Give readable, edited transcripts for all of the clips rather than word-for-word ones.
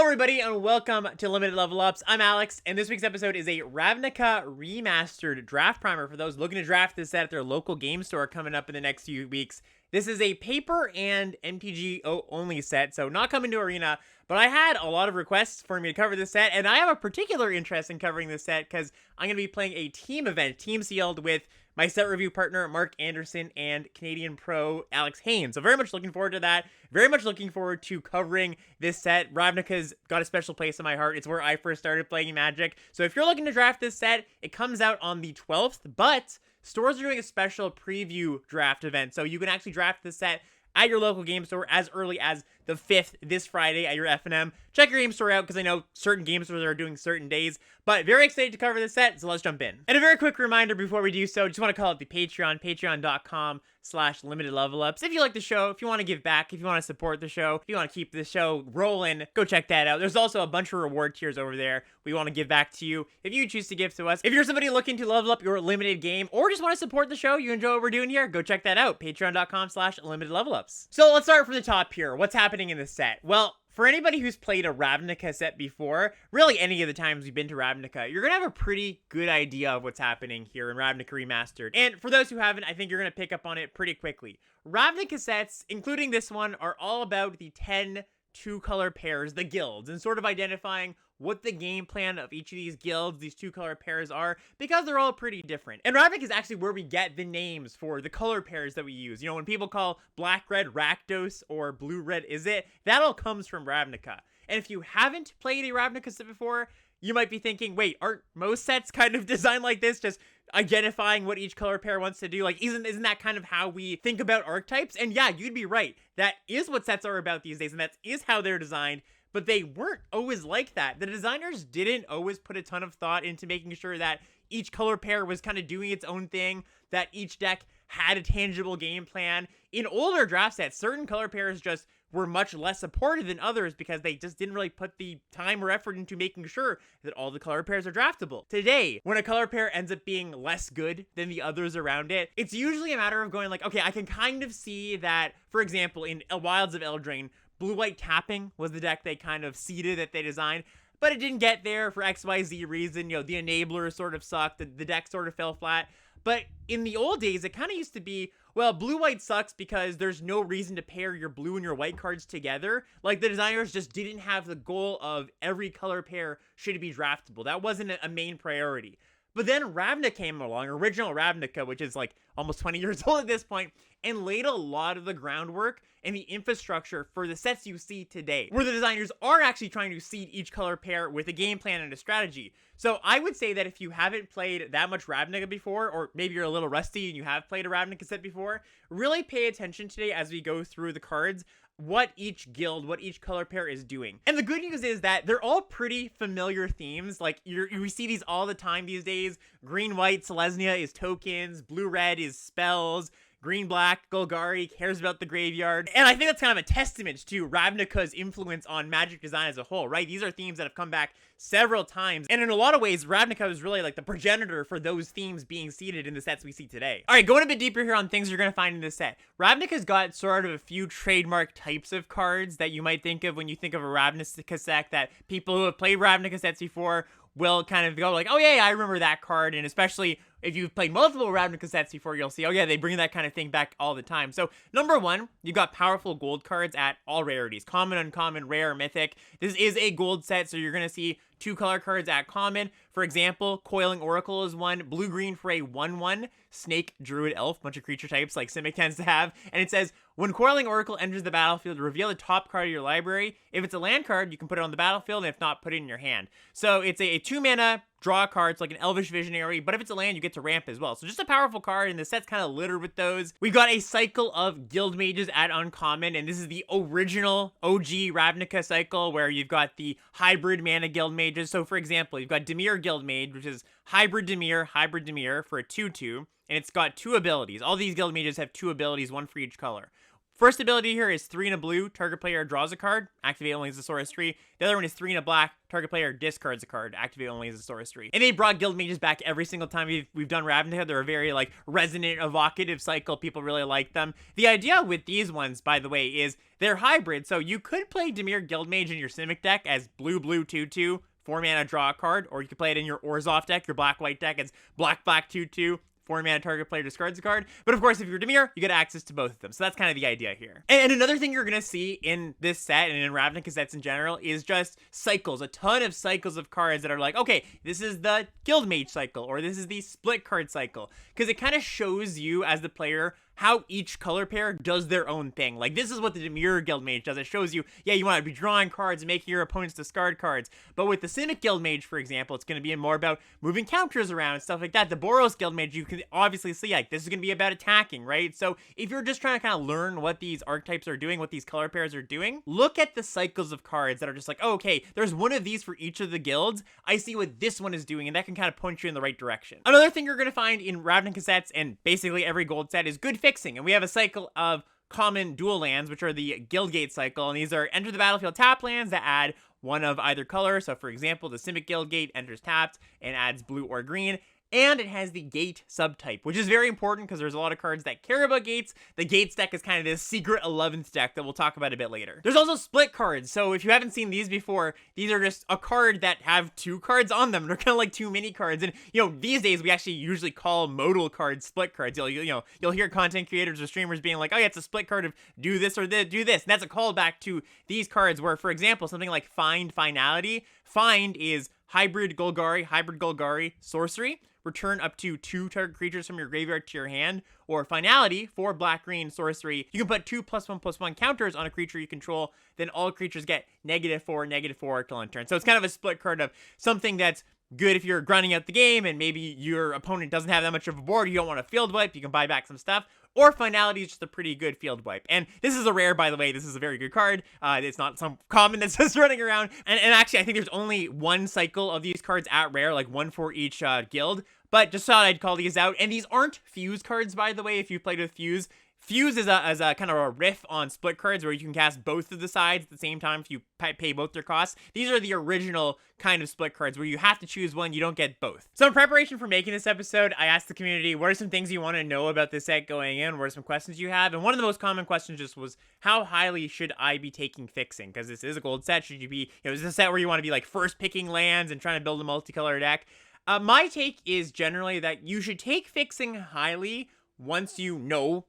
everybody, and welcome to Limited Level Ups. I'm Alex, and this week's episode is a Ravnica Remastered draft primer for those looking to draft this set at their local game store coming up in the next few weeks. This is a paper and MTG only set, so not coming to Arena, but I had a lot of requests for me to cover this set, and I have a particular interest in covering this set because I'm going to be playing a team event, team sealed, with my set review partner, Mark Anderson, and Canadian pro, Alex Haynes. So very much looking forward to that. Very much looking forward to covering this set. Ravnica's got a special place in my heart. It's where I first started playing Magic. So if you're looking to draft this set, it comes out on the 12th, but stores are doing a special preview draft event. So you can actually draft this set at your local game store as early as the 5th this Friday at your F&M. Check your game store out because I know certain game stores are doing certain days, but very excited to cover this set, so let's jump in. And a very quick reminder before we do so, just want to call out the Patreon, patreon.com/limitedlevelups. If you like the show, if you want to give back, if you want to support the show, if you want to keep the show rolling, go check that out. There's also a bunch of reward tiers over there we want to give back to you if you choose to give to us. If you're somebody looking to level up your limited game or just want to support the show, you enjoy what we're doing here, go check that out, patreon.com/limitedlevelups. So let's start from the top here. What's happening in this set? Well, for anybody who's played a Ravnica set before, really any of the times we've been to Ravnica, you're going to have a pretty good idea of what's happening here in Ravnica Remastered. And for those who haven't, I think you're going to pick up on it pretty quickly. Ravnica sets, including this one, are all about the 10 two-color pairs, the guilds, and sort of identifying what the game plan of each of these guilds, these two-color pairs are, because they're all pretty different. And Ravnica is actually where we get the names for the color pairs that we use. You know, when people call black-red Rakdos or blue-red Izzet, that all comes from Ravnica. And if you haven't played a Ravnica set before, you might be thinking, wait, aren't most sets kind of designed like this, just identifying what each color pair wants to do? Like, isn't that kind of how we think about archetypes? And yeah, you'd be right. That is what sets are about these days, and that is how they're designed. But they weren't always like that. The designers didn't always put a ton of thought into making sure that each color pair was kind of doing its own thing, that each deck had a tangible game plan. In older draft sets, certain color pairs just were much less supported than others because they just didn't really put the time or effort into making sure that all the color pairs are draftable. Today, when a color pair ends up being less good than the others around it, it's usually a matter of going like, okay, I can kind of see that, for example, in Wilds of Eldraine, blue-white tapping was the deck they kind of seeded that they designed, but it didn't get there for XYZ reason. You know, the enablers sort of sucked, the deck sort of fell flat. But in the old days, it kind of used to be, well, blue-white sucks because there's no reason to pair your blue and your white cards together. Like, the designers just didn't have the goal of every color pair should be draftable. That wasn't a main priority. But then Ravnica came along, original Ravnica, which is like almost 20 years old at this point, and laid a lot of the groundwork and the infrastructure for the sets you see today, where the designers are actually trying to seed each color pair with a game plan and a strategy. So I would say that if you haven't played that much Ravnica before, or maybe you're a little rusty and you have played a Ravnica set before, really pay attention today as we go through the cards, what each guild, what each color pair is doing. And the good news is that they're all pretty familiar themes. Like, we see these all the time these days. Green-white, Selesnya is tokens. Blue-red is spells. Green-black, Golgari cares about the graveyard. And I think that's kind of a testament to Ravnica's influence on Magic design as a whole, right? These are themes that have come back several times. And in a lot of ways, Ravnica was really like the progenitor for those themes being seeded in the sets we see today. All right, going a bit deeper here on things you're going to find in this set. Ravnica's got sort of a few trademark types of cards that you might think of when you think of a Ravnica set, that people who have played Ravnica sets before will kind of go like, oh yeah, I remember that card. And especially if you've played multiple Ravnica sets before, you'll see, oh yeah, they bring that kind of thing back all the time. So number one, you've got powerful gold cards at all rarities. Common, uncommon, rare, mythic. This is a gold set, so you're going to see two color cards at common. For example, Coiling Oracle is one. Blue-green for a 1/1. Snake, Druid, Elf. Bunch of creature types like Simic tends to have. And it says, when Coiling Oracle enters the battlefield, reveal the top card of your library. If it's a land card, you can put it on the battlefield, and if not, put it in your hand. So it's a 2-mana draw card. It's like an Elvish Visionary, but if it's a land, you get to ramp as well. So just a powerful card, and the set's kind of littered with those. We've got a cycle of Guild Mages at uncommon, and this is the original OG Ravnica cycle, where you've got the hybrid mana Guild Mages. So for example, you've got Dimir Guild Mage, which is hybrid Dimir for a 2/2, and it's got two abilities. All these Guild Mages have two abilities, one for each color. First ability here is 3 in a blue, target player draws a card, activate only as a Source 3. The other one is 3 in a black, target player discards a card, activate only as a Source 3. And they brought guild mages back every single time we've done Ravnica. They're a very like resonant, evocative cycle. People really like them. The idea with these ones, by the way, is they're hybrid. So you could play Dimir Guildmage in your Simic deck as blue 2/2, 4 mana draw a card, or you could play it in your Orzhov deck, your black-white deck as black 2/2. 4 mana target player discards a card. But of course, if you're Dimir, you get access to both of them. So that's kind of the idea here. And another thing you're going to see in this set and in Ravnica sets in general is just cycles. A ton of cycles of cards that are like, okay, this is the Guildmage cycle, or this is the split card cycle. Because it kind of shows you as the player how each color pair does their own thing. Like, this is what the Dimir Guildmage does. It shows you, yeah, you want to be drawing cards and making your opponents discard cards. But with the Simic Guildmage, for example, it's going to be more about moving counters around and stuff like that. The Boros Guildmage, you can obviously see, like, this is going to be about attacking, right? So if you're just trying to kind of learn what these archetypes are doing, what these color pairs are doing, look at the cycles of cards that are just like, oh, okay, there's one of these for each of the guilds. I see what this one is doing, and that can kind of point you in the right direction. Another thing you're going to find in Ravnica sets and basically every gold set is good fixing. And we have a cycle of common dual lands, which are the Guildgate cycle. And these are enter the battlefield tap lands that add one of either color. So for example, the Simic Guildgate enters tapped and adds blue or green. And it has the gate subtype, which is very important because there's a lot of cards that care about gates. The gates deck is kind of this secret 11th deck that we'll talk about a bit later. There's also split cards. So if you haven't seen these before, these are just a card that have 2 cards on them. They're kind of like 2 mini cards. And, you know, these days we actually usually call modal cards split cards. You'll hear content creators or streamers being like, oh yeah, it's a split card of do this or do this. And that's a callback to these cards where, for example, something like Find Finality. Find is hybrid Golgari sorcery. Return up to 2 target creatures from your graveyard to your hand, or Finality for black-green sorcery. You can put 2+1/+1 counters on a creature you control, then all creatures get -4/-4 till end turn. So it's kind of a split card of something that's good if you're grinding out the game and maybe your opponent doesn't have that much of a board, you don't want to field wipe, you can buy back some stuff. Or Finality is just a pretty good field wipe. And this is a rare, by the way. This is a very good card. It's not some common that's just running around. And actually, I think there's only 1 cycle of these cards at rare, like 1 for each guild. But just thought I'd call these out. And these aren't Fuse cards, by the way, if you played with Fuse. Fuse is a kind of a riff on split cards where you can cast both of the sides at the same time if you pay both their costs. These are the original kind of split cards where you have to choose one, you don't get both. So in preparation for making this episode, I asked the community, what are some things you want to know about this set going in? What are some questions you have? And one of the most common questions just was, how highly should I be taking fixing? Because this is a gold set. Should you be, is this a set where you want to be like first picking lands and trying to build a multicolor deck? My take is generally that you should take fixing highly once you know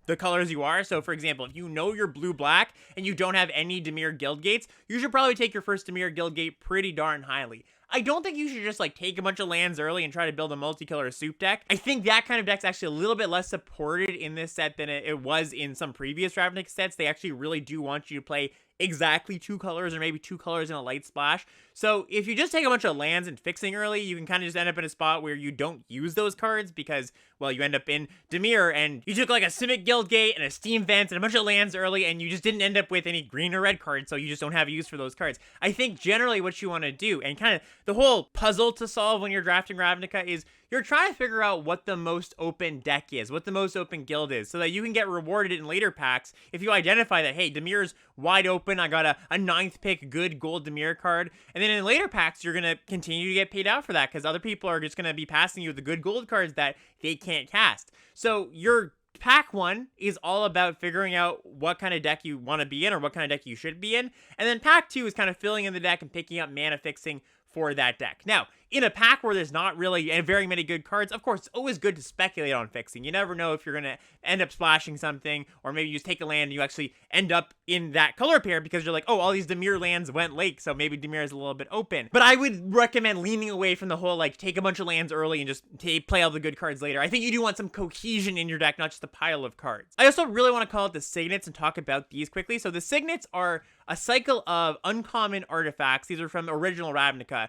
the colors you are. So for example, if you know you're blue-black and you don't have any Dimir Guildgates, you should probably take your first Dimir Guildgate pretty darn highly. I don't think you should just like take a bunch of lands early and try to build a multicolor soup deck. I think that kind of deck's actually a little bit less supported in this set than it was in some previous Ravnica sets. They actually really do want you to play exactly 2 colors or maybe 2 colors in a light splash. So if you just take a bunch of lands and fixing early, you can kind of just end up in a spot where you don't use those cards because, well, you end up in Dimir and you took like a Simic Guildgate and a Steam Vents and a bunch of lands early and you just didn't end up with any green or red cards, so you just don't have use for those cards. I think generally what you want to do, and kind of the whole puzzle to solve when you're drafting Ravnica, is you're trying to figure out what the most open deck is, what the most open guild is, so that you can get rewarded in later packs if you identify that, hey, Dimir's wide open, I got a 9th pick good gold Dimir card, and then in later packs, you're going to continue to get paid out for that, because other people are just going to be passing you the good gold cards that they can't cast. So your pack 1 is all about figuring out what kind of deck you want to be in, or what kind of deck you should be in, and then pack 2 is kind of filling in the deck and picking up mana fixing for that deck. Now, in a pack where there's not really very many good cards, of course, it's always good to speculate on fixing. You never know if you're going to end up splashing something, or maybe you just take a land and you actually end up in that color pair because you're like, oh, all these Dimir lands went lake, so maybe Dimir is a little bit open. But I would recommend leaning away from the whole, like, take a bunch of lands early and just play all the good cards later. I think you do want some cohesion in your deck, not just a pile of cards. I also really want to call out the signets and talk about these quickly. So the signets are a cycle of uncommon artifacts. These are from original Ravnica.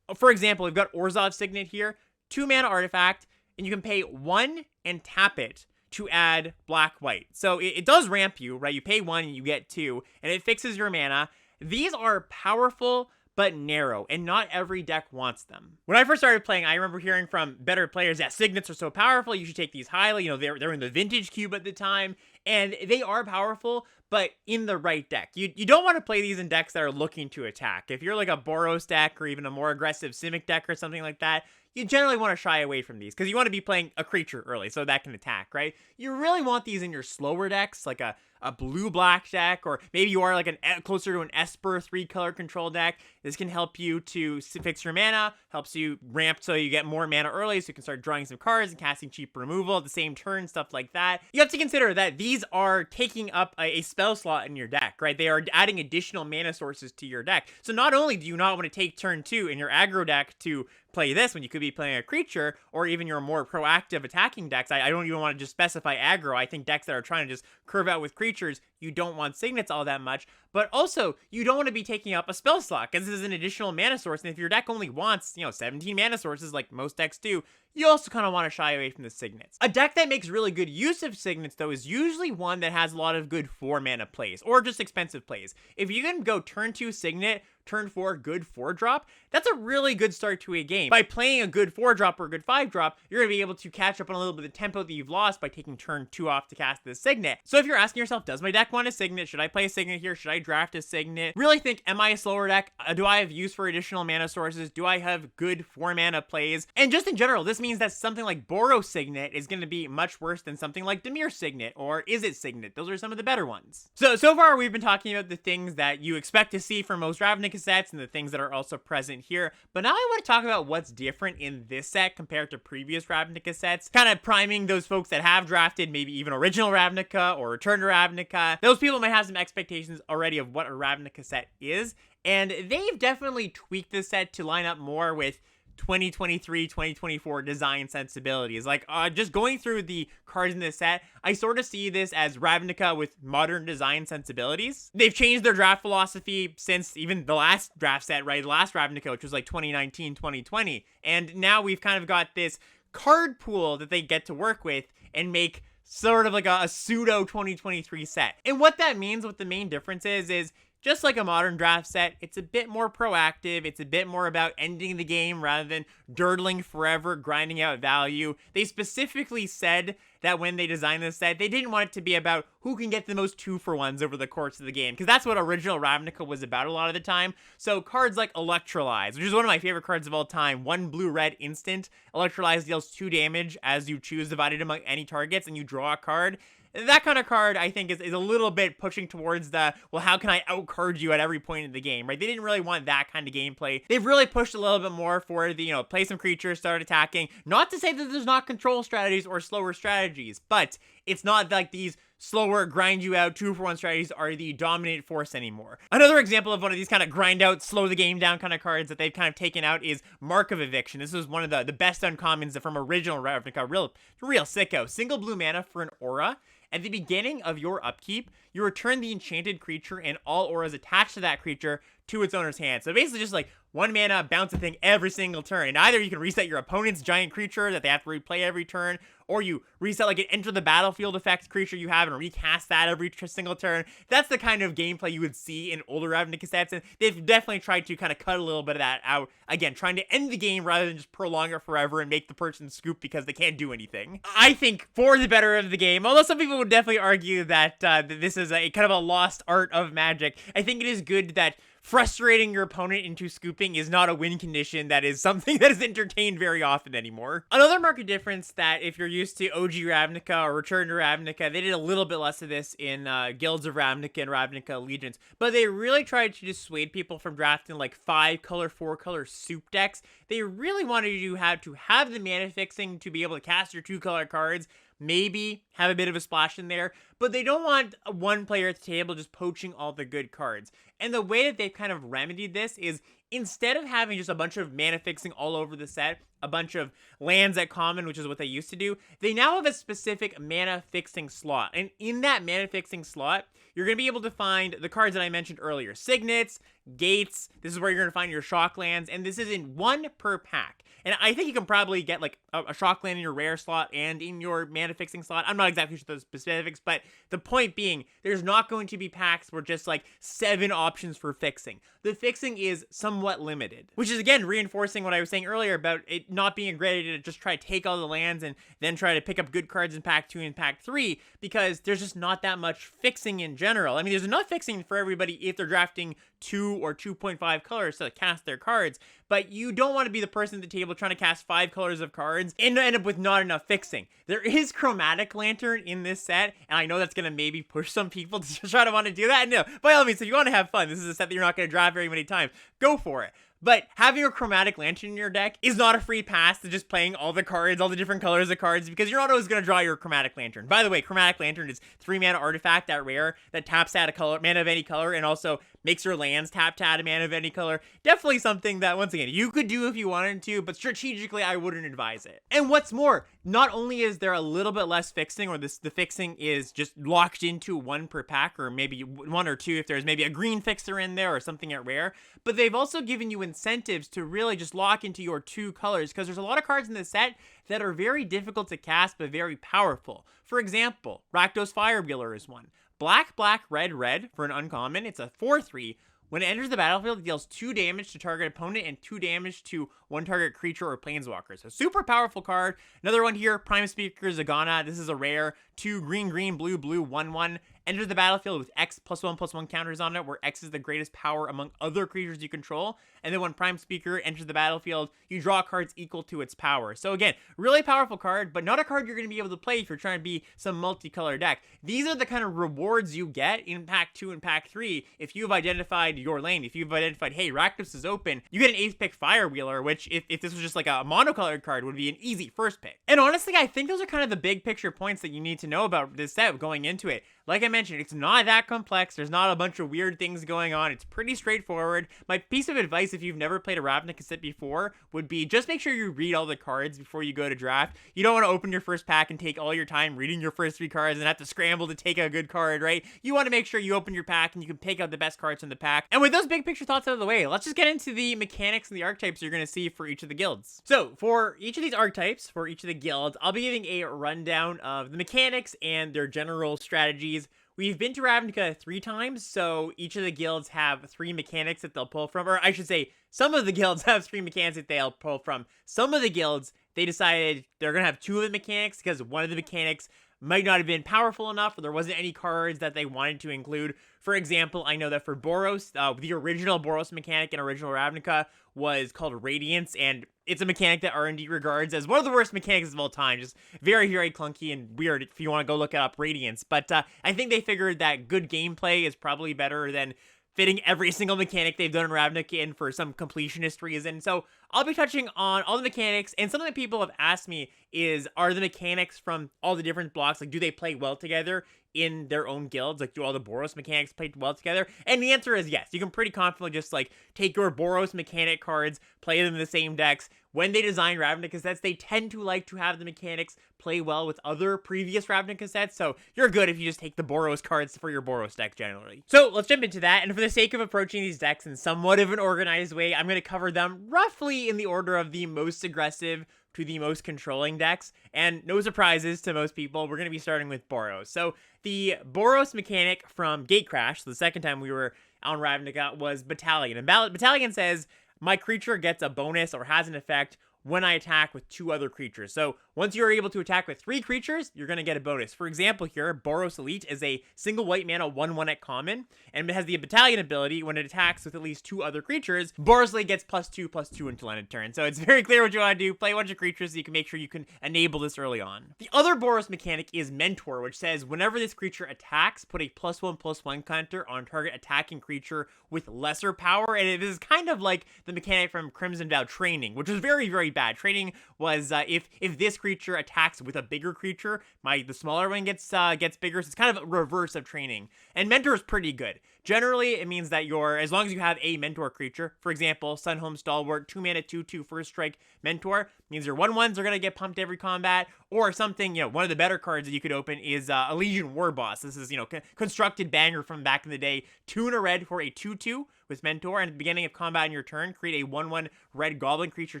For example, we've got Orzhov Signet here, 2 mana artifact, and you can pay 1 and tap it to add black-white. So it does ramp you, right? You pay 1 and you get 2, and it fixes your mana. These are powerful but narrow, and not every deck wants them. When I first started playing, I remember hearing from better players that signets are so powerful, you should take these highly. You know, they're in the vintage cube at the time, And they are powerful, but in the right deck. You don't want to play these in decks that are looking to attack. If you're like a Boros deck or even a more aggressive Simic deck or something like that, you generally want to shy away from these because you want to be playing a creature early so that can attack, right? You really want these in your slower decks, like a blue-black deck, or maybe you are like closer to an Esper 3-color control deck. This can help you to fix your mana, helps you ramp so you get more mana early so you can start drawing some cards and casting cheap removal at the same turn, stuff like that. You have to consider that these are taking up a spell slot in your deck, right? They are adding additional mana sources to your deck. So not only do you not want to take turn 2 in your aggro deck to play this when you could be playing a creature, or even your more proactive attacking decks. I don't even want to just specify aggro. I think decks that are trying to just curve out with creatures, you don't want signets all that much, but also you don't want to be taking up a spell slot because this is an additional mana source, and if your deck only wants, 17 mana sources like most decks do, you also kind of want to shy away from the signets. A deck that makes really good use of signets, though, is usually one that has a lot of good 4-mana plays, or just expensive plays. If you can go turn 2 signet, turn 4 good 4-drop, that's a really good start to a game. By playing a good 4-drop or a good 5-drop, you're going to be able to catch up on a little bit of the tempo that you've lost by taking turn 2 off to cast this signet. So if you're asking yourself, does my deck want a signet? Should I play a signet here? Should I draft a signet? Really think, am I a slower deck? Do I have use for additional mana sources? Do I have good 4-mana plays? And just in general, this means that something like Boros Signet is going to be much worse than something like Dimir Signet or Is It Signet. Those are some of the better ones. So far we've been talking about the things that you expect to see from most Ravnica sets and the things that are also present here. But now I want to talk about what's different in this set compared to previous Ravnica sets, kind of priming those folks that have drafted maybe even original Ravnica or Return to Ravnica. Those people might have some expectations already of what a Ravnica set is, and they've definitely tweaked this set to line up more with 2023, 2024 design sensibilities. Like, just going through the cards in this set, I sort of see this as Ravnica with modern design sensibilities. They've changed their draft philosophy since even the last draft set, right? The last Ravnica, which was like 2019, 2020. And now we've kind of got this card pool that they get to work with and make sort of like a pseudo 2023 set. And what that means, what the main difference is just like a modern draft set, it's a bit more proactive. It's a bit more about ending the game rather than durdling forever, grinding out value. They specifically said that when they designed this set, they didn't want it to be about who can get the most 2-for-1s over the course of the game, because that's what original Ravnica was about a lot of the time. So cards like Electrolyze, which is one of my favorite cards of all time, 1 blue-red instant. Electrolyze deals 2 damage as you choose, divided among any targets, and you draw a card. That kind of card, I think, is a little bit pushing towards the, well, how can I outcard you at every point in the game, right? They didn't really want that kind of gameplay. They've really pushed a little bit more for the, play some creatures, start attacking. Not to say that there's not control strategies or slower strategies, but it's not like these slower, grind you out, 2-for-1 strategies are the dominant force anymore. Another example of one of these kind of grind out, slow the game down kind of cards that they've kind of taken out is Mark of Eviction. This was one of the best uncommons from original Ravnica. Real sicko. Single blue mana for an aura. At the beginning of your upkeep, you return the enchanted creature and all auras attached to that creature to its owner's hand. So basically just like 1 mana, bounce a thing every single turn. And either you can reset your opponent's giant creature that they have to replay every turn, or you reset like an enter the battlefield effect creature you have and recast that every single turn. That's the kind of gameplay you would see in older Ravnica sets, and they've definitely tried to kind of cut a little bit of that out. Again, trying to end the game rather than just prolong it forever and make the person scoop because they can't do anything. I think for the better of the game, although some people would definitely argue that this is a kind of a lost art of Magic, I think it is good that frustrating your opponent into scooping is not a win condition that is something that is entertained very often anymore. Another market difference that if you're used to OG Ravnica or Return to Ravnica, they did a little bit less of this in Guilds of Ravnica and Ravnica Allegiance, but they really tried to dissuade people from drafting like 5-color, 4-color soup decks. They really wanted you to have the mana fixing to be able to cast your 2-color cards, maybe have a bit of a splash in there, but they don't want one player at the table just poaching all the good cards. And the way that they've kind of remedied this is instead of having just a bunch of mana fixing all over the set, a bunch of lands at common, which is what they used to do, they now have a specific mana fixing slot. And in that mana fixing slot, you're going to be able to find the cards that I mentioned earlier. Signets, gates, this is where you're going to find your shock lands, and this is in 1 per pack. And I think you can probably get like a shock land in your rare slot and in your mana fixing slot. I'm not exactly sure the specifics, but the point being, there's not going to be packs where just like 7 options for fixing. The fixing is somewhat limited, which is again reinforcing what I was saying earlier about it not being a great idea to just try to take all the lands and then try to pick up good cards in pack 2 and pack 3, because there's just not that much fixing in general. I mean, there's enough fixing for everybody if they're drafting 2 or 2.5 colors to cast their cards, but you don't want to be the person at the table trying to cast 5 colors of cards and end up with not enough fixing. There is Chromatic Lantern in this set, and I know that's going to maybe push some people to try to want to do that. No, by all means, if you want to have fun, this is a set that you're not going to draft very many times, go for it. But having a Chromatic Lantern in your deck is not a free pass to just playing all the cards, all the different colors of cards, because you're not always going to draw your Chromatic Lantern. By the way, Chromatic Lantern is 3 mana artifact at rare that taps out a color, mana of any color, and also makes your lands tap to add a mana of any color. Definitely something that, once again, you could do if you wanted to, but strategically, I wouldn't advise it. And what's more, not only is there a little bit less fixing, or the fixing is just locked into 1 per pack, or maybe 1 or 2 if there's maybe a green fixer in there or something at rare, but they've also given you incentives to really just lock into your 2 colors, because there's a lot of cards in this set that are very difficult to cast but very powerful. For example, Rakdos Firewheeler is one. Black, black, red, red for an uncommon. It's a 4/3. When it enters the battlefield, it deals 2 damage to target opponent and 2 damage to one target creature or planeswalker. So super powerful card. Another one here, Prime Speaker Zagana. This is a rare. 2 green, green, blue, blue, 1/1. Enters the battlefield with X +1/+1 counters on it, where X is the greatest power among other creatures you control. And then when Prime Speaker enters the battlefield, you draw cards equal to its power. So again, really powerful card, but not a card you're going to be able to play if you're trying to be some multicolor deck. These are the kind of rewards you get in pack 2 and pack 3 if you've identified your lane. If you've identified, hey, Rakdos is open, you get an 8th pick Firewheeler, which if this was just like a monocolored card would be an easy first pick. And honestly, I think those are kind of the big picture points that you need to know about this set going into it. Like I mentioned, it's not that complex. There's not a bunch of weird things going on. It's pretty straightforward. My piece of advice, if you've never played a Ravnica set before, would be just make sure you read all the cards before you go to draft. You don't want to open your first pack and take all your time reading your first 3 cards and have to scramble to take a good card, right? You want to make sure you open your pack and you can pick out the best cards from the pack. And with those big picture thoughts out of the way, let's just get into the mechanics and the archetypes you're going to see for each of the guilds. So for each of these archetypes, for each of the guilds, I'll be giving a rundown of the mechanics and their general strategies. We've been to Ravnica 3 times, so each of the guilds have 3 mechanics that they'll pull from, or I should say, some of the guilds have 3 mechanics that they'll pull from. Some of the guilds, they decided they're going to have 2 of the mechanics because one of the mechanics might not have been powerful enough, or there wasn't any cards that they wanted to include. For example, I know that for Boros, the original Boros mechanic in original Ravnica was called Radiance, and it's a mechanic that R&D regards as one of the worst mechanics of all time. Just very, very clunky and weird if you want to go look it up, Radiance. But I think they figured that good gameplay is probably better than fitting every single mechanic they've done in Ravnica in for some completionist reason. So I'll be touching on all the mechanics, and something that people have asked me is, are the mechanics from all the different blocks, like, do they play well together in their own guilds? Like, do all the Boros mechanics play well together? And the answer is yes. You can pretty confidently just, like, take your Boros mechanic cards, play them in the same decks. When they design Ravnica sets, they tend to like to have the mechanics play well with other previous Ravnica sets, so you're good if you just take the Boros cards for your Boros deck generally. So let's jump into that, and for the sake of approaching these decks in somewhat of an organized way, I'm going to cover them roughly in the order of the most aggressive to the most controlling decks, and no surprises to most people, we're going to be starting with Boros. So the Boros mechanic from Gatecrash, the second time we were on Ravnica, was Battalion, and Battalion says, my creature gets a bonus or has an effect when I attack with 2 other creatures. So once you're able to attack with 3 creatures, you're going to get a bonus. For example here, Boros Elite is a single white mana 1/1 at common, and it has the Battalion ability. When it attacks with at least 2 other creatures, Boros Elite gets +2/+2 until end of turn. So it's very clear what you want to do. Play a bunch of creatures so you can make sure you can enable this early on. The other Boros mechanic is Mentor, which says whenever this creature attacks, put a +1/+1 counter on target attacking creature with lesser power. And it is kind of like the mechanic from Crimson Vow Training, which was very, very bad. Training was if this creature attacks with a bigger creature, the smaller one gets bigger. So it's kind of a reverse of training. And mentor is pretty good. Generally, it means that as long as you have a mentor creature, for example, Sunhome Stalwart, 2 mana, 2/2 first strike mentor, means your 1/1s are going to get pumped every combat, or something, one of the better cards that you could open is Elysian War Boss. This is, constructed banger from back in the day. 2 and a red for a 2/2 with mentor, and at the beginning of combat in your turn, create a 1/1 red goblin creature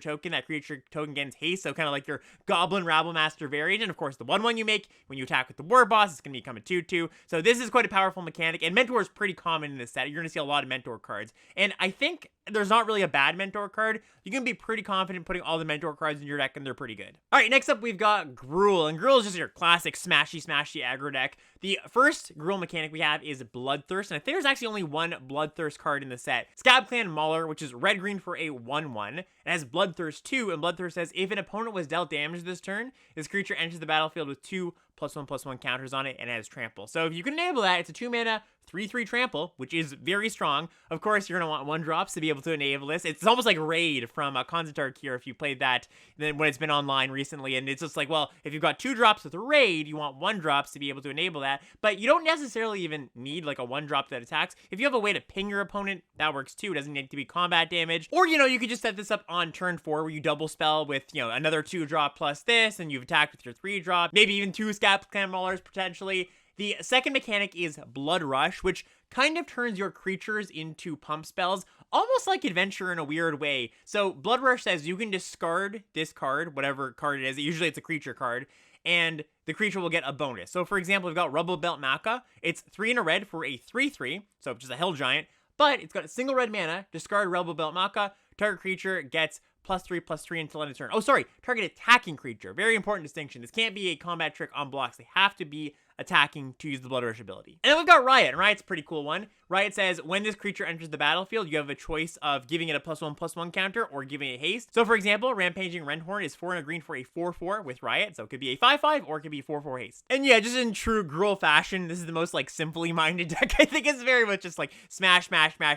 token. That creature token gains haste, so kind of like your Goblin Rabblemaster variant. And of course, the 1/1 you make when you attack with the War Boss, it's going to become a 2/2. So this is quite a powerful mechanic, and mentor is pretty common in this set. You're going to see a lot of mentor cards, and I think there's not really a bad mentor card. You can be pretty confident putting all the mentor cards in your deck, and they're pretty good. All right, next up we've got Gruul, and Gruul is just your classic smashy aggro deck. The first Gruul mechanic we have is Bloodthirst, and I think there's actually only one Bloodthirst card in the set. Scab Clan Mauler, which is red-green for a 1/1. It has Bloodthirst 2, and Bloodthirst says if an opponent was dealt damage this turn, this creature enters the battlefield with 2 +1/+1 counters on it, and it has trample. So if you can enable that, it's a 2 mana 3/3 trample, which is very strong. Of course, you're going to want 1-drops to be able to enable this. It's almost like Raid from Konzatark here if you played that then when it's been online recently. And it's just like, well, if you've got 2-drops with a Raid, you want 1-drops to be able to enable that. But you don't necessarily even need like a 1-drop that attacks. If you have a way to ping your opponent, that works too. It doesn't need to be combat damage. Or, you could just set this up on turn 4 where you double spell with, another 2-drop plus this, and you've attacked with your 3-drop. Maybe even 2 Scab Clan Maulers potentially. The second mechanic is Blood Rush, which kind of turns your creatures into pump spells, almost like Adventure in a weird way. So Blood Rush says you can discard this card, whatever card it is. Usually it's a creature card, and the creature will get a bonus. So for example, we've got Rubble Belt Maka. It's 3 and a red for a 3/3, so just a Hell Giant, but it's got a single red mana. Discard Rubble Belt Maka. Target creature gets +3/+3 until end of turn. Oh, sorry, target attacking creature. Very important distinction. This can't be a combat trick on blocks. They have to be attacking to use the Blood Rush ability. And then we've got Riot, and Riot's a pretty cool one. Riot says when this creature enters the battlefield, you have a choice of giving it a +1/+1 counter or giving it haste. So for example, Rampaging Renhorn is 4 and a green for a 4/4 with Riot, so it could be a 5/5 or it could be 4/4 haste. And yeah, just in true Gruul fashion, this is the most simply minded deck. I think it's very much just smash,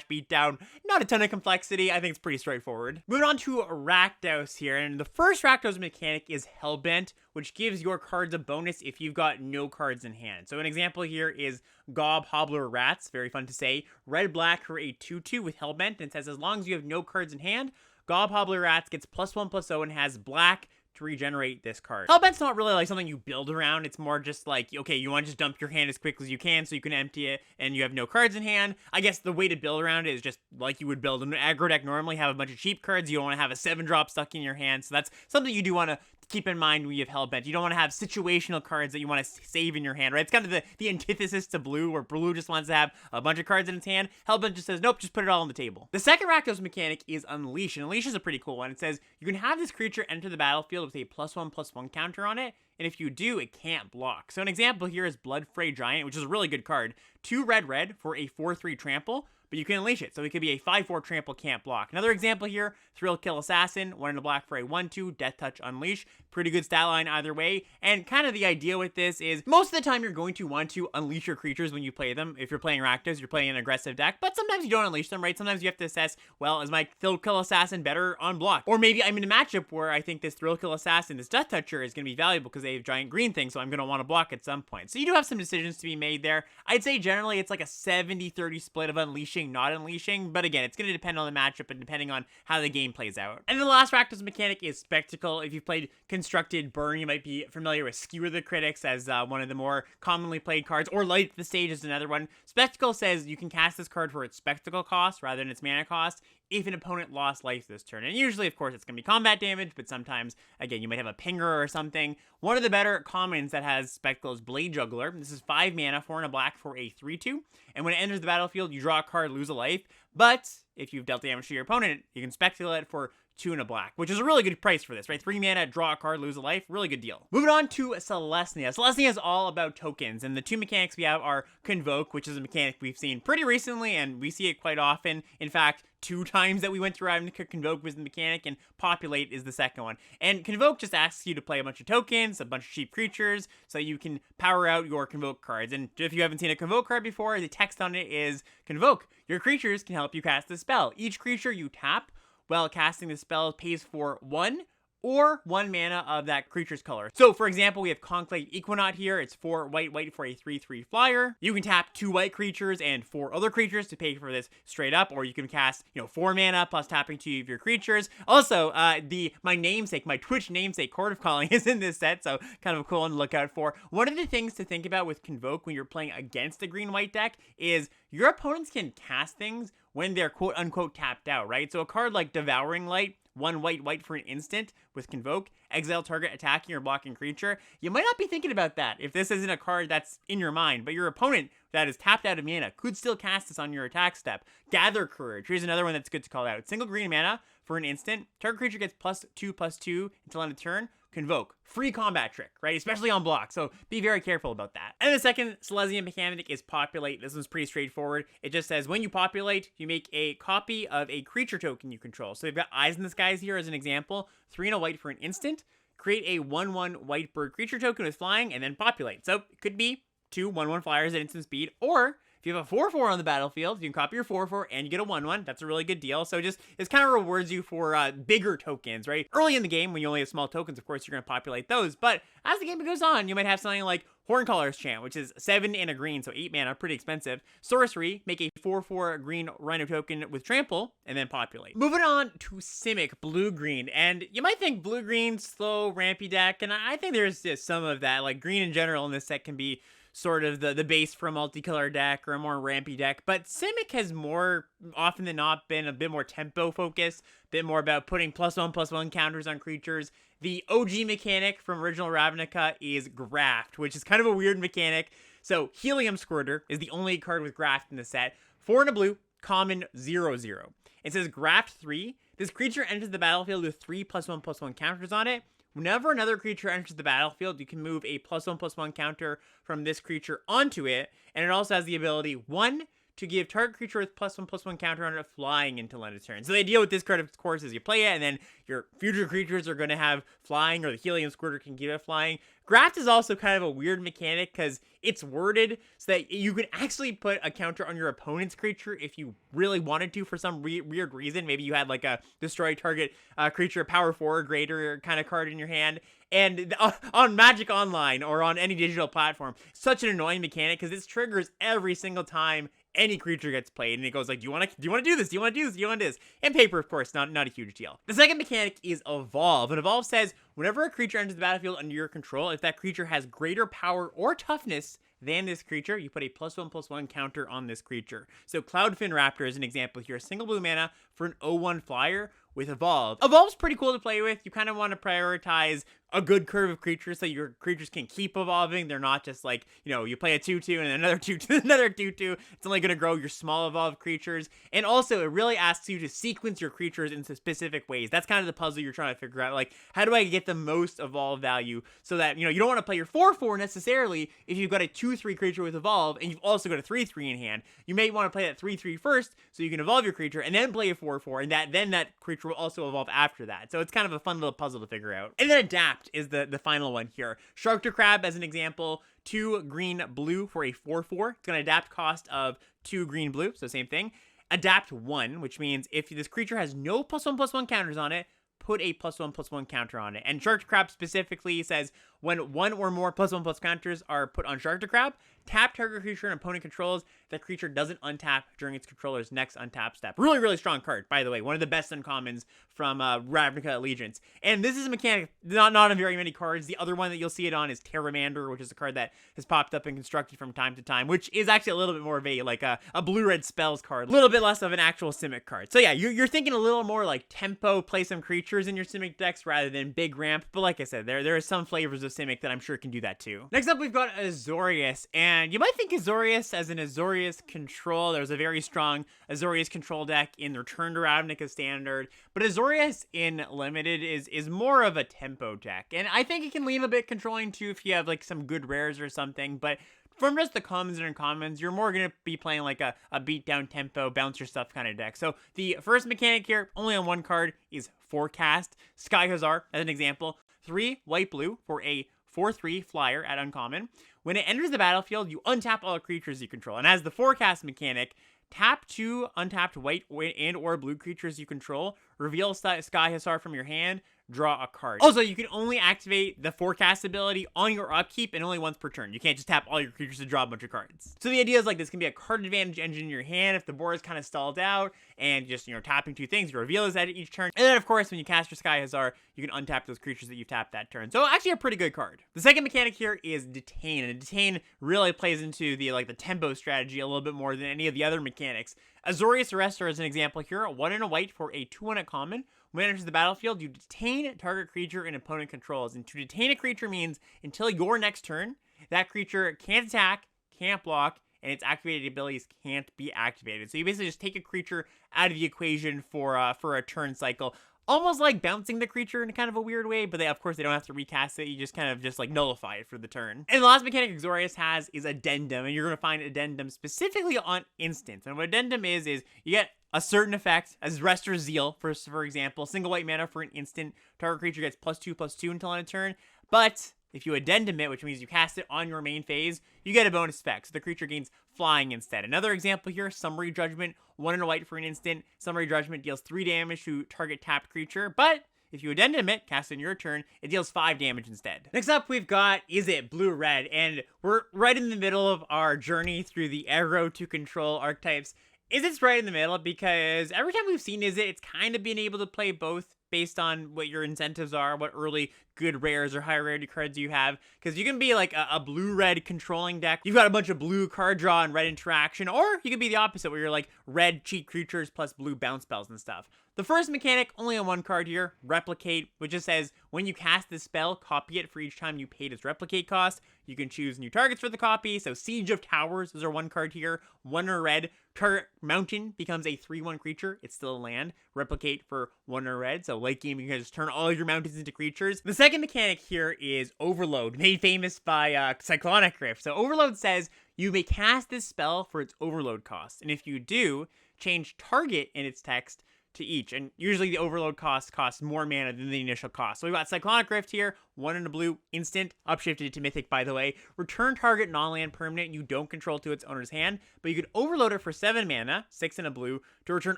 beat down. Not a ton of complexity. I think it's pretty straightforward. Moving on to Rakdos here, and the first Rakdos mechanic is Hellbent, which gives your cards a bonus if you've got no cards in hand. So an example here is Gob Hobbler Rats, very fun to say. Red-black for a 2/2 with Hellbent, and it says as long as you have no cards in hand, Gob Hobbler Rats gets +1/+0 and has black to regenerate this card. Hellbent's not really something you build around. It's more just okay, you want to just dump your hand as quickly as you can so you can empty it and you have no cards in hand. I guess the way to build around it is just like you would build an aggro deck normally, have a bunch of cheap cards. You don't want to have a 7-drop stuck in your hand. So that's something you do want to keep in mind when you have Hellbent. You don't want to have situational cards that you want to save in your hand, right? It's kind of the antithesis to blue, where blue just wants to have a bunch of cards in its hand. Hellbent just says, nope, just put it all on the table. The second Rakdos mechanic is Unleash, and Unleash is a pretty cool one. It says you can have this creature enter the battlefield with a +1/+1 counter on it, and if you do, it can't block. So an example here is Bloodfray Giant, which is a really good card. 2 red for a 4/3 trample, but you can unleash it, so it could be a 5/4 trample, can't block. Another example here, Thrill Kill Assassin, 1 in a black for a 1/2, Death Touch Unleash. Pretty good stat line either way, and kind of the idea with this is most of the time you're going to want to unleash your creatures when you play them. If you're playing Rakdos, you're playing an aggressive deck, but sometimes you don't unleash them, right? Sometimes you have to assess, well, is my Thrill Kill Assassin better on block? Or maybe I'm in a matchup where I think this Thrill Kill Assassin, this Death Toucher, is going to be valuable because they have giant green things, so I'm going to want to block at some point. So you do have some decisions to be made there. I'd say generally it's like a 70-30 split of unleashing, not unleashing, but again, it's going to depend on the matchup and depending on how the game plays out. And the last Rakdos mechanic is Spectacle. If you've played Constructed Burn, you might be familiar with Skewer the Critics as one of the more commonly played cards, or Light the Stage is another one. Spectacle says you can cast this card for its Spectacle cost rather than its mana cost if an opponent lost life this turn. And usually, of course, it's going to be combat damage, but sometimes, again, you might have a pinger or something. One of the better commons that has Spectacle is Blade Juggler. This is 5 mana, 4 and a black for a 3/2. And when it enters the battlefield, you draw a card, lose a life. But if you've dealt damage to your opponent, you can Spectacle it for 2 and a black, which is a really good price for this, right? 3 mana, draw a card, lose a life, really good deal. Moving on to Celestia. Celestia is all about tokens, and the 2 mechanics we have are Convoke, which is a mechanic we've seen pretty recently, and we see it quite often. In fact, 2 times that we went through Ravnica, Convoke was the mechanic, and Populate is the second one. And Convoke just asks you to play a bunch of tokens, a bunch of cheap creatures, so you can power out your Convoke cards. And if you haven't seen a Convoke card before, the text on it is, Convoke, your creatures can help you cast a spell. Each creature you tap while casting the spell pays for 1 or 1 mana of that creature's color. So for example, we have Conclave Equinaut here. It's 4 white for a 3/3 flyer. You can tap 2 white creatures and 4 other creatures to pay for this straight up, or you can cast, 4 mana plus tapping 2 of your creatures. Also, my Twitch namesake, Court of Calling, is in this set, so kind of a cool one to look out for. One of the things to think about with Convoke when you're playing against a green-white deck is your opponents can cast things when they're quote-unquote tapped out, right? So a card like Devouring Light, 1 white for an instant with Convoke, exile target attacking or blocking creature. You might not be thinking about that if this isn't a card that's in your mind, but your opponent that is tapped out of mana could still cast this on your attack step. Gather Courage. Here's another one that's good to call out. Single green mana for an instant. Target creature gets +2/+2 until end of turn. Convoke. Free combat trick, right? Especially on block, so be very careful about that. And the second Silesian mechanic is Populate. This one's pretty straightforward. It just says when you populate, you make a copy of a creature token you control. So we've got Eyes in the Skies here as an example. 3 and a white for an instant. Create a 1/1 white bird creature token with flying, and then populate. So it could be 2 1/1 flyers at instant speed, or if you have a 4/4 on the battlefield, you can copy your 4/4 and you get a 1/1. That's a really good deal. So it kind of rewards you for bigger tokens, right? Early in the game, when you only have small tokens, of course, you're going to populate those. But as the game goes on, you might have something like Horncaller's Chant, which is 7 and a green, so 8 mana, pretty expensive. Sorcery, make a 4/4 green Rhino token with Trample, and then populate. Moving on to Simic, blue-green. And you might think blue-green, slow, rampy deck, and I think there's just some of that. Like, green in general in this set can be sort of the base for a multicolor deck or a more rampy deck, but Simic has more often than not been a bit more tempo focused, a bit more about putting +1/+1 counters on creatures. The OG mechanic from original Ravnica is Graft, which is kind of a weird mechanic. So Helium Squirter is the only card with Graft in the set. 4 and a blue, common 0/0. It says Graft 3. This creature enters the battlefield with 3 +1/+1 counters on it. Whenever another creature enters the battlefield, you can move a +1/+1 counter from this creature onto it, and it also has the ability, 1, to give target creature with +1/+1 counter on it flying until end of turn. So the idea with this card, of course, is you play it, and then your future creatures are going to have flying, or the Helium Squirter can give it flying. Graft is also kind of a weird mechanic because it's worded so that you can actually put a counter on your opponent's creature if you really wanted to for some weird reason. Maybe you had like a destroy target creature power 4 or greater kind of card in your hand. And on Magic Online or on any digital platform, such an annoying mechanic because this triggers every single time any creature gets played, and it goes like, do you want to do this? Do you want to do this? Do you want to do this? And paper, of course, not a huge deal. The second mechanic is Evolve, and Evolve says whenever a creature enters the battlefield under your control, if that creature has greater power or toughness than this creature, you put a +1/+1 counter on this creature. So Cloudfin Raptor is an example here. Single blue mana for an 0/1 flyer with Evolve. Evolve's pretty cool to play with. You kind of want to prioritize a good curve of creatures so your creatures can keep evolving. They're not just like, you play a 2/2 and another 2/2, another 2/2. It's only going to grow your small evolved creatures. And also, it really asks you to sequence your creatures into specific ways. That's kind of the puzzle you're trying to figure out. Like, how do I get the most evolve value so that, you don't want to play your 4/4 necessarily if you've got a 2/3 creature with evolve and you've also got a 3/3 in hand. You may want to play that 3/3 first so you can evolve your creature and then play a 4/4, and then that creature will also evolve after that. So it's kind of a fun little puzzle to figure out. And then Adapt is the final one here. Shark Crab as an example, 2 green blue for a 4/4. It's going to adapt cost of 2 green blue, so same thing. Adapt 1, which means if this creature has no +1/+1 counters on it, put a +1/+1 counter on it. And Shark Crab specifically says when 1 or more +1/+ counters are put on Shark Crab, tap target creature an opponent controls. That creature doesn't untap during its controller's next untap step. Really, really strong card, by the way. One of the best uncommons from Ravnica Allegiance. And this is a mechanic not on very many cards. The other one that you'll see it on is Terramander, which is a card that has popped up and constructed from time to time, which is actually a little bit more of a blue-red spells card. A little bit less of an actual Simic card. So yeah, you're thinking a little more like tempo, play some creatures in your Simic decks rather than big ramp. But like I said, there are some flavors of Simic that I'm sure can do that too. Next up, we've got Azorius. And you might think Azorius as an Azorius control. There's a very strong Azorius control deck in Return to Ravnica Standard, but Azorius in Limited is more of a tempo deck, and I think it can lean a bit controlling too if you have like some good rares or something, but from just the commons and uncommons, you're more going to be playing like a beat down tempo, bounce your stuff kind of deck. So the first mechanic here, only on one card, is Forecast. Sky Hussar, as an example, 3 white-blue for a 4/3 flyer at uncommon. When it enters the battlefield, you untap all the creatures you control. And as the Forecast mechanic, tap 2 untapped white and or blue creatures you control. reveal Sky Hussar from your hand, draw a card. Also, you can only activate the forecast ability on your upkeep and only once per turn. You can't just tap all your creatures to draw a bunch of cards. So the idea is like this can be a card advantage engine in your hand if the board is kind of stalled out and just, tapping 2 things, you reveal this at each turn. And then of course, when you cast your Sky Hussar, you can untap those creatures that you've tapped that turn. So actually a pretty good card. The second mechanic here is Detain, and Detain really plays into the tempo strategy a little bit more than any of the other mechanics. Azorius Arrestor is an example here, 1 and a white for a 2/1 common. When it enters the battlefield, you detain target creature an opponent controls. And to detain a creature means until your next turn, that creature can't attack, can't block, and its activated abilities can't be activated. So you basically just take a creature out of the equation for a turn cycle. Almost like bouncing the creature in kind of a weird way, but of course they don't have to recast it. You just kind of nullify it for the turn. And the last mechanic Azorius has is Addendum, and you're going to find Addendum specifically on instants. And what Addendum is you get a certain effect, as Restor's Zeal, for example, single white mana for an instant. Target creature gets +2/+2 until end of turn. But if you Addendum it, which means you cast it on your main phase, you get a bonus effect. So the creature gains flying instead. Another example here, Summary Judgment, 1 and a white for an instant. Summary Judgment deals 3 damage to target tapped creature, but if you Addendum it, cast it on your turn, it deals 5 damage instead. Next up, we've got Is It Blue-Red, and we're right in the middle of our journey through the aggro to control archetypes. Is It's right in the middle because every time we've seen it's kind of been able to play both based on what your incentives are, what early good rares or high rarity cards you have. Because you can be like a blue-red controlling deck. You've got a bunch of blue card draw and red interaction. Or you can be the opposite, where you're like red cheat creatures plus blue bounce spells and stuff. The first mechanic, only on 1 card here, Replicate, which just says, when you cast this spell, copy it for each time you paid its replicate cost. You can choose new targets for the copy, so Siege of Towers is our 1 card here, 1 or red. Target mountain becomes a 3/1 creature, it's still a land. Replicate for 1 or red, so late game you can just turn all your mountains into creatures. The second mechanic here is Overload, made famous by Cyclonic Rift. So Overload says, you may cast this spell for its overload cost, and if you do, change target in its text to each, and usually the overload costs more mana than the initial cost. So we've got Cyclonic Rift here, 1 in a blue, instant, upshifted to Mythic, by the way. Return target non-land permanent you don't control to its owner's hand, but you can overload it for 7 mana, 6 in a blue, to return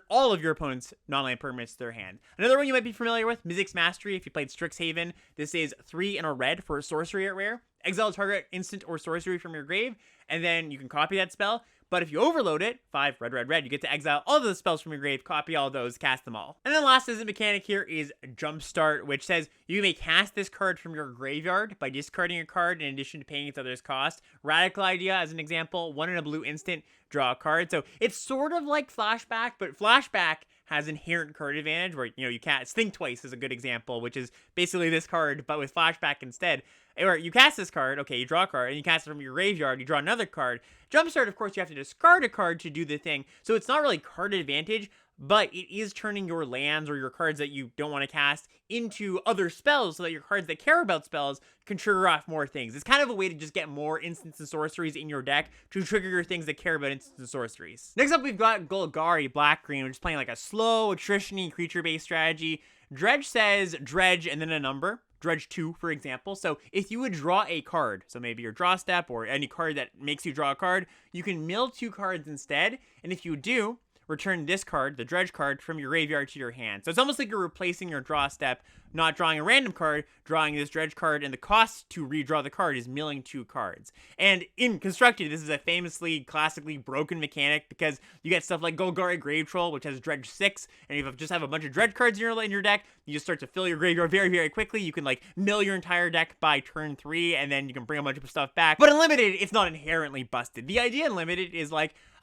all of your opponent's non-land permanents to their hand. Another one you might be familiar with, Mizzix Mastery, if you played Strixhaven. This is 3 in a red for a sorcery at rare. Exile target instant or sorcery from your grave, and then you can copy that spell. But if you overload it, 5 red, red, red, you get to exile all of the spells from your grave, copy all those, cast them all. And then last as a mechanic here is Jumpstart, which says you may cast this card from your graveyard by discarding a card in addition to paying its other's cost. Radical Idea, as an example, 1 in a blue instant, draw a card. So it's sort of like Flashback, but Flashback has inherent card advantage where, you can't think twice is a good example, which is basically this card, but with Flashback instead. Or you cast this card, okay, you draw a card, and you cast it from your graveyard, you draw another card. Jumpstart, of course, you have to discard a card to do the thing, so it's not really card advantage, but it is turning your lands or your cards that you don't want to cast into other spells so that your cards that care about spells can trigger off more things. It's kind of a way to just get more instants and sorceries in your deck to trigger your things that care about instants and sorceries. Next up, we've got Golgari, black-green, which is playing like a slow, attrition-y, creature-based strategy. Dredge says dredge and then a number. Dredge 2, for example. So if you would draw a card, so maybe your draw step or any card that makes you draw a card, you can mill 2 cards instead. And if you do, return this card, the dredge card, from your graveyard to your hand. So it's almost like you're replacing your draw step, not drawing a random card, drawing this dredge card, and the cost to redraw the card is milling 2 cards. And in Constructed, this is a famously, classically broken mechanic because you get stuff like Golgari Grave Troll, which has dredge 6, and if you just have a bunch of dredge cards in your deck, you just start to fill your graveyard very, very quickly. You can mill your entire deck by turn 3, and then you can bring a bunch of stuff back. But in Limited, it's not inherently busted. The idea in Limited is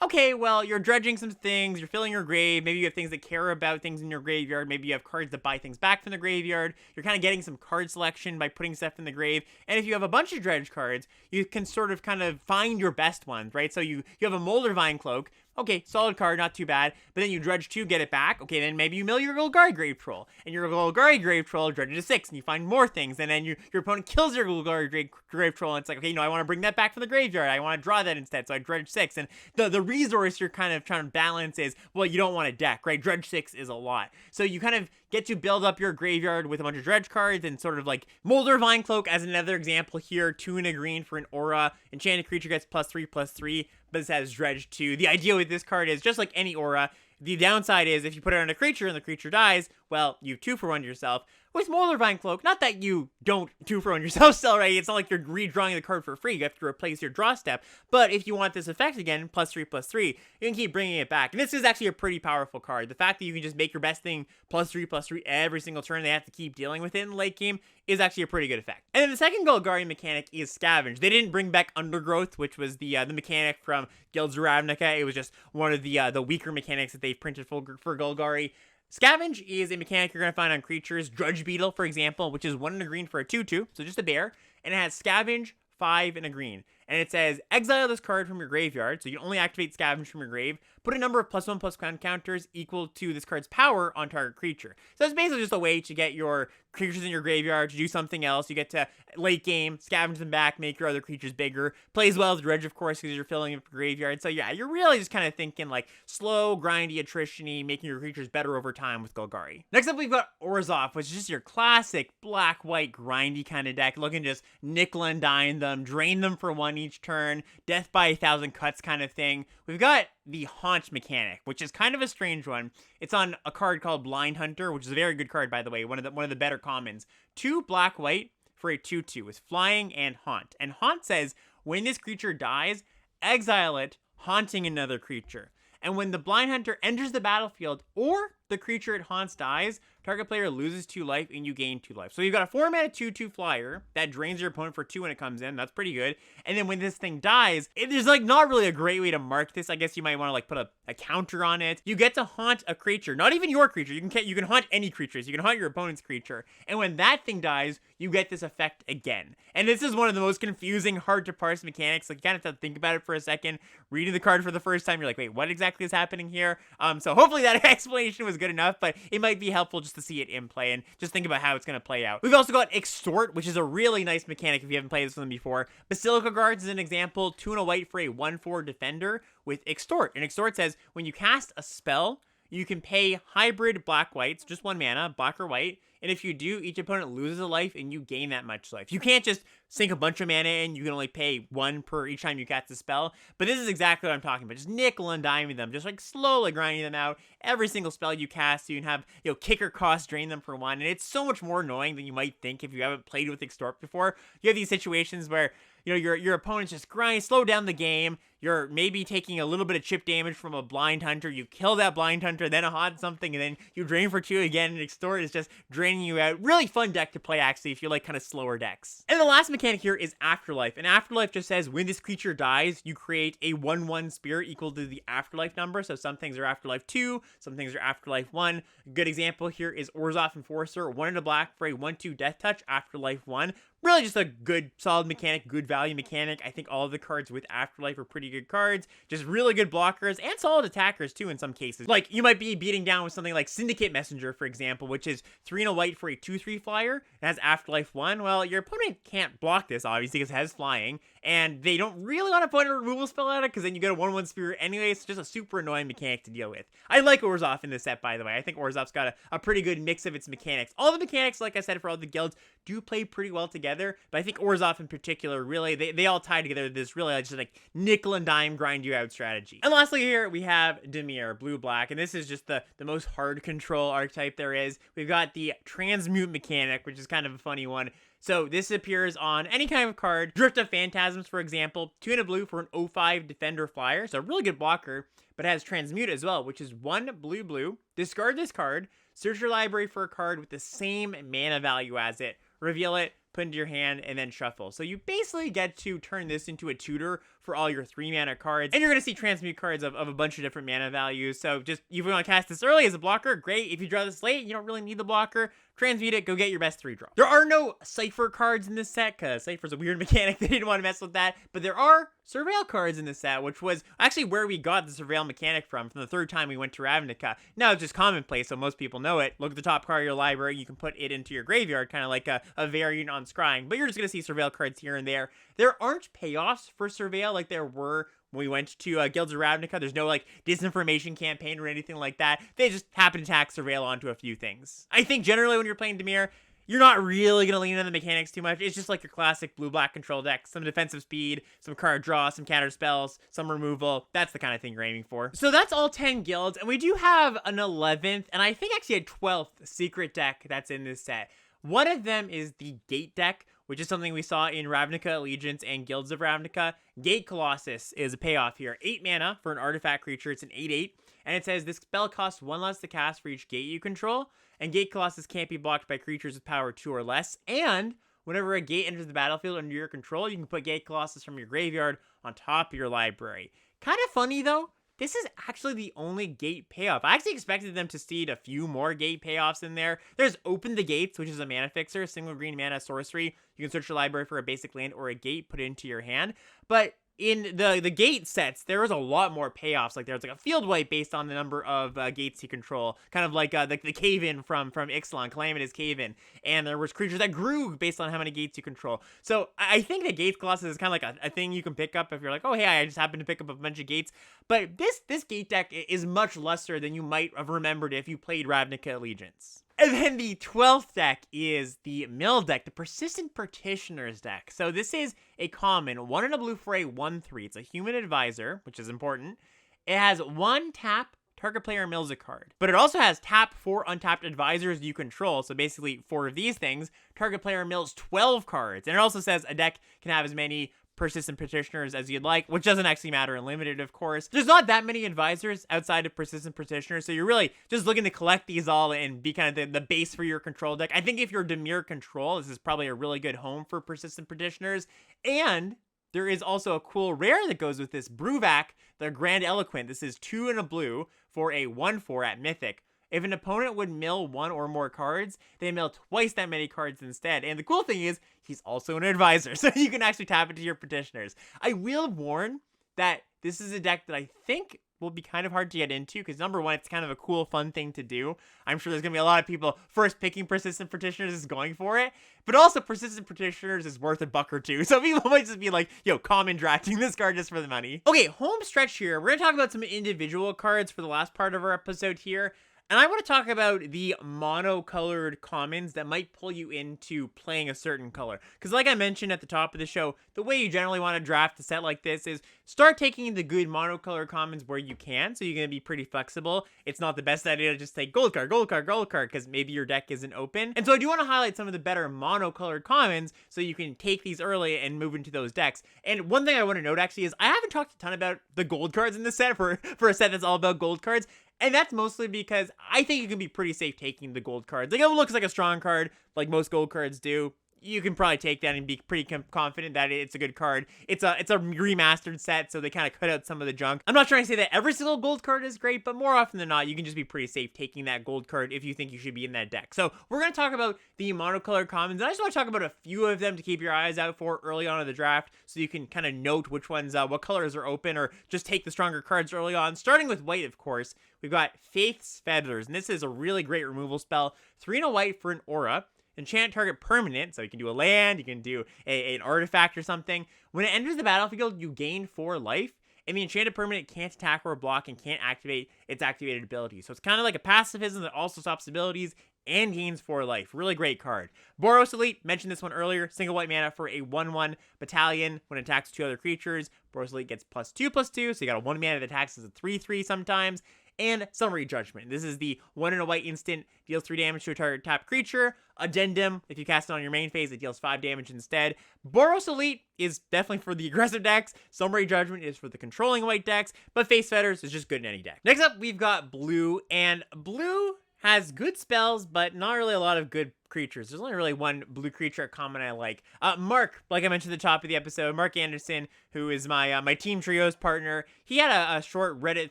okay, well, you're dredging some things, you're filling your grave, maybe you have things that care about things in your graveyard, maybe you have cards that buy things back from the graveyard, you're kind of getting some card selection by putting stuff in the grave, and if you have a bunch of dredge cards, you can sort of kind of find your best ones, right? So you have a Moldervine Cloak, okay, solid card, not too bad, but then you dredge 2, get it back, okay, then maybe you mill your Golgari Grave Troll, and your Golgari Grave Troll dredges to 6, and you find more things, and then your opponent kills your Golgari Grave Troll, and it's like, okay, I want to bring that back from the graveyard, I want to draw that instead, so I dredge 6, and the resource you're kind of trying to balance is, well, you don't want a deck, right? Dredge 6 is a lot, so you kind of get to build up your graveyard with a bunch of dredge cards, and sort of like Moldervine Cloak as another example here, 2 and a green for an aura, enchanted creature gets +3/+3, but it has dredge 2. The idea with this card is, just like any aura, the downside is if you put it on a creature and the creature dies, well, you 2-for-1 yourself. With Molarvine Cloak, not that you don't 2-for-1 yourself still, right? It's not like you're redrawing the card for free. You have to replace your draw step. But if you want this effect again, +3/+3, you can keep bringing it back. And this is actually a pretty powerful card. The fact that you can just make your best thing +3/+3 every single turn, they have to keep dealing with it in the late game, is actually a pretty good effect. And then the second Golgari mechanic is Scavenge. They didn't bring back Undergrowth, which was the mechanic from Guilds of Ravnica. It was just one of the weaker mechanics that they've printed for Golgari. Scavenge is a mechanic you're going to find on creatures. Drudge Beetle, for example, which is 1 and a green for a 2/2, so just a bear. And it has Scavenge, 5 and a green. And it says, exile this card from your graveyard, so you can only activate Scavenge from your grave. Put a number of +1/+1 counters equal to this card's power on target creature. So it's basically just a way to get your creatures in your graveyard to do something else. You get to, late game, scavenge them back, make your other creatures bigger. Plays well as Dredge, of course, because you're filling up your graveyard. So yeah, you're really just kind of thinking like slow, grindy, attrition-y, making your creatures better over time with Golgari. Next up, we've got Orzhov, which is just your classic black-white grindy kind of deck. Looking to just nickel and dime them, drain them for 1 each turn, death by 1,000 cuts kind of thing. We've got the Haunt mechanic, which is kind of a strange one. It's on a card called Blind Hunter, which is a very good card, by the way, one of the better commons. 2 black-white for a 2/2 with flying and Haunt. And Haunt says, when this creature dies, exile it, haunting another creature. And when the Blind Hunter enters the battlefield or the creature it haunts dies, target player loses 2 life and you gain 2 life. So you've got a 4-mana 2/2 flyer that drains your opponent for 2 when it comes in. That's pretty good. And then when this thing dies, there's like not really a great way to mark this. I guess you might want to like put a counter on it. You get to haunt a creature, not even your creature. You can haunt any creatures. You can haunt your opponent's creature. And when that thing dies, you get this effect again. And this is one of the most confusing, hard to parse mechanics. Like you kind of have to think about it for a second. Reading the card for the first time, you're like, wait, what exactly is happening here? So hopefully that explanation was good enough, but it might be helpful just to see it in play and just think about how it's going to play out. We've also got Extort, which is a really nice mechanic if you haven't played this one before. Basilica Guards is an example. 2 and a white for a 1/4 defender with Extort. And Extort says, when you cast a spell, you can pay hybrid black-whites, just 1 mana, black or white. And if you do, each opponent loses a life and you gain that much life. You can't just sink a bunch of mana in. You can only pay 1 per each time you cast a spell. But this is exactly what I'm talking about. Just nickel and diming them. Just like slowly grinding them out. Every single spell you cast, you can have, kicker cost, drain them for 1. And it's so much more annoying than you might think if you haven't played with Extort before. You have these situations where your opponent's just slow down the game. You're maybe taking a little bit of chip damage from a Blind Hunter. You kill that Blind Hunter, then a haunt something, and then you drain for 2 again, and Extort is just draining you out. Really fun deck to play, actually, if you like kind of slower decks. And the last mechanic here is Afterlife. And Afterlife just says, when this creature dies, you create a 1/1 spirit equal to the Afterlife number. So some things are Afterlife 2, some things are Afterlife 1. A good example here is Orzhov Enforcer, 1 and a black for a 1/2 Death Touch, Afterlife 1. Really just a good, solid mechanic, good value mechanic. I think all of the cards with Afterlife are pretty good cards. Just really good blockers and solid attackers, too, in some cases. Like, you might be beating down with something like Syndicate Messenger, for example, which is 3 and a white for a 2/3 flyer. It has Afterlife 1. Well, your opponent can't block this, obviously, because it has flying. And they don't really want to put a removal spell at it, because then you get a 1/1 spirit anyway. It's just a super annoying mechanic to deal with. I like Orzhov in this set, by the way. I think Orzhov's got a pretty good mix of its mechanics. All the mechanics, like I said, for all the guilds, do play pretty well together. But I think Orzhov in particular, really, they all tie together this really just like nickel and dime grind you out strategy. And lastly here, we have Dimir, blue-black. And this is just the most hard control archetype there is. We've got the Transmute mechanic, which is kind of a funny one. So this appears on any kind of card. Drift of Phantasms, for example. 2 and a blue for an 0/5 Defender Flyer. So a really good blocker, but it has Transmute as well, which is 1 blue-blue. Discard this card. Search your library for a card with the same mana value as it. Reveal it, put into your hand, and then shuffle. So you basically get to turn this into a tutor for all your 3-mana cards. And you're going to see Transmute cards of a bunch of different mana values. So just, if you want to cast this early as a blocker, great. If you draw this late, you don't really need the blocker. Transmute it, go get your best 3 draw. There are no Cypher cards in this set, because Cypher's a weird mechanic. They didn't want to mess with that. But there are Surveil cards in this set, which was actually where we got the Surveil mechanic from the 3rd time we went to Ravnica. Now it's just commonplace, so most people know it. Look at the top card of your library, you can put it into your graveyard, kind of like a variant on Scrying. But you're just going to see Surveil cards here and there. There aren't payoffs for Surveil like there were when we went to Guilds of Ravnica. There's no like disinformation campaign or anything like that. They just happen to tack Surveil onto a few things. I think generally when you're playing Dimir, you're not really going to lean on the mechanics too much. It's just like your classic blue-black control deck. Some defensive speed, some card draw, some counter spells, some removal. That's the kind of thing you're aiming for. So that's all 10 guilds, and we do have an 11th, and I think actually a 12th secret deck that's in this set. One of them is the Gate deck, which is something we saw in Ravnica Allegiance and Guilds of Ravnica. Gate Colossus is a payoff here. 8 mana for an artifact creature. It's an 8/8, and it says this spell costs 1 less to cast for each gate you control, and Gate Colossus can't be blocked by creatures with power 2 or less, and whenever a gate enters the battlefield under your control, you can put Gate Colossus from your graveyard on top of your library. Kind of funny, though. This is actually the only gate payoff. I actually expected them to seed a few more gate payoffs in there. There's Open the Gates, which is a mana fixer, single green mana sorcery. You can search your library for a basic land or a gate, put it into your hand. But in the gate sets, there was a lot more payoffs. Like there's like a field wipe based on the number of gates you control, kind of like the cave-in from Ixalan, Calamitous Cave-in. And there was creatures that grew based on how many gates you control. So I think that Gate Colossus is kind of like a thing you can pick up if you're like, oh hey, I just happened to pick up a bunch of gates. But this gate deck is much lesser than you might have remembered if you played Ravnica Allegiance. And then the 12th deck is the Mill deck, the Persistent Petitioners deck. So this is a common, 1 in a blue for a 1/3. It's a human advisor, which is important. It has 1 tap, target player mills a card. But it also has tap 4 untapped advisors you control. So basically 4 of these things, target player mills 12 cards. And it also says a deck can have as many Persistent Petitioners as you'd like, which doesn't actually matter in Limited, of course. There's not that many advisors outside of Persistent Petitioners, so you're really just looking to collect these all and be kind of the base for your control deck. I think if you're Dimir control, this is probably a really good home for Persistent Petitioners. And there is also a cool rare that goes with this, Bruvac, the Grand Eloquent. This is 2 in a blue for a 1/4 at Mythic. If an opponent would mill 1 or more cards, they mill twice that many cards instead. And the cool thing is, he's also an advisor, so you can actually tap into your petitioners. I will warn that this is a deck that I think will be kind of hard to get into, because number one, it's kind of a cool, fun thing to do. I'm sure there's going to be a lot of people first picking Persistent Petitioners is going for it, but also Persistent Petitioners is worth $1 or $2. So people might just be like, yo, common drafting this card just for the money. Okay, home stretch here. We're going to talk about some individual cards for the last part of our episode here. And I want to talk about the monocolored commons that might pull you into playing a certain color. Because like I mentioned at the top of the show, the way you generally want to draft a set like this is start taking the good monocolored commons where you can. So you're going to be pretty flexible. It's not the best idea to just take gold card, gold card, gold card, because maybe your deck isn't open. And so I do want to highlight some of the better monocolored commons so you can take these early and move into those decks. And one thing I want to note actually is I haven't talked a ton about the gold cards in this set for a set that's all about gold cards. And that's mostly because I think you can be pretty safe taking the gold cards. Like, it looks like a strong card, like most gold cards do. You can probably take that and be pretty confident that it's a good card. It's a remastered set, so they kind of cut out some of the junk. I'm not trying to say that every single gold card is great, but more often than not, you can just be pretty safe taking that gold card if you think you should be in that deck. So we're going to talk about the monocolored commons, and I just want to talk about a few of them to keep your eyes out for early on in the draft, so you can kind of note which ones, what colors are open, or just take the stronger cards early on. Starting with white, of course, we've got Faith's Feathers, and this is a really great removal spell. 3 and a white for an aura. Enchant target permanent, so you can do a land, you can do an artifact or something. When it enters the battlefield, you gain 4 life, and the enchanted permanent can't attack or block and can't activate its activated ability. So it's kind of like a pacifism that also stops abilities and gains 4 life. Really great card. Boros Elite, mentioned this one earlier, single white mana for a 1/1 battalion. When it attacks 2 other creatures, Boros Elite gets +2/+2, so you got a 1 mana that attacks as a 3/3 sometimes. And Summary Judgment. This is the 1 in a white instant, deals 3 damage to a target tapped creature. Addendum, if you cast it on your main phase, it deals 5 damage instead. Boros Elite is definitely for the aggressive decks. Summary Judgment is for the controlling white decks. But Faith's Feathers is just good in any deck. Next up, we've got blue. And blue has good spells, but not really a lot of good creatures. There's only really one blue creature common I like. Mark, like I mentioned at the top of the episode, Mark Anderson, who is my Team Trios partner, he had a short Reddit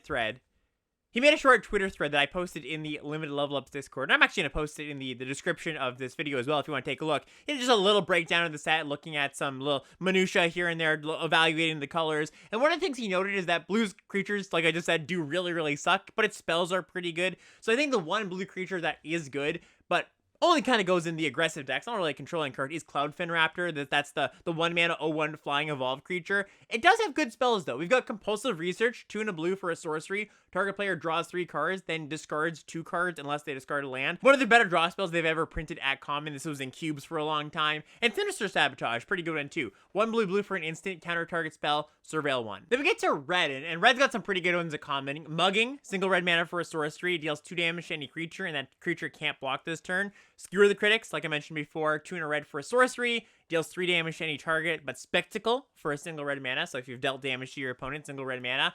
thread. He made a short Twitter thread that I posted in the Limited Level Ups Discord. And I'm actually going to post it in the description of this video as well if you want to take a look. It's just a little breakdown of the set, looking at some little minutia here and there, evaluating the colors. And one of the things he noted is that blue's creatures, like I just said, do really, really suck, but its spells are pretty good. So I think the one blue creature that is good, but only kind of goes in the aggressive decks, not really a controlling card, is Cloudfin Raptor. That's the 1 mana 0/1 flying evolved creature. It does have good spells though. We've got Compulsive Research, 2 and a blue for a sorcery, Target player draws 3 cards, then discards 2 cards unless they discard a land. One of the better draw spells they've ever printed at common. This was in cubes for a long time. And Sinister Sabotage, pretty good one too. 1 blue for an instant, counter target spell, surveil 1. Then we get to red, and red's got some pretty good ones at common. Mugging, single red mana for a sorcery, deals 2 damage to any creature, and that creature can't block this turn. Skewer the Critics, like I mentioned before, 2 and a red for a sorcery, deals 3 damage to any target, but Spectacle for a single red mana, so if you've dealt damage to your opponent, single red mana.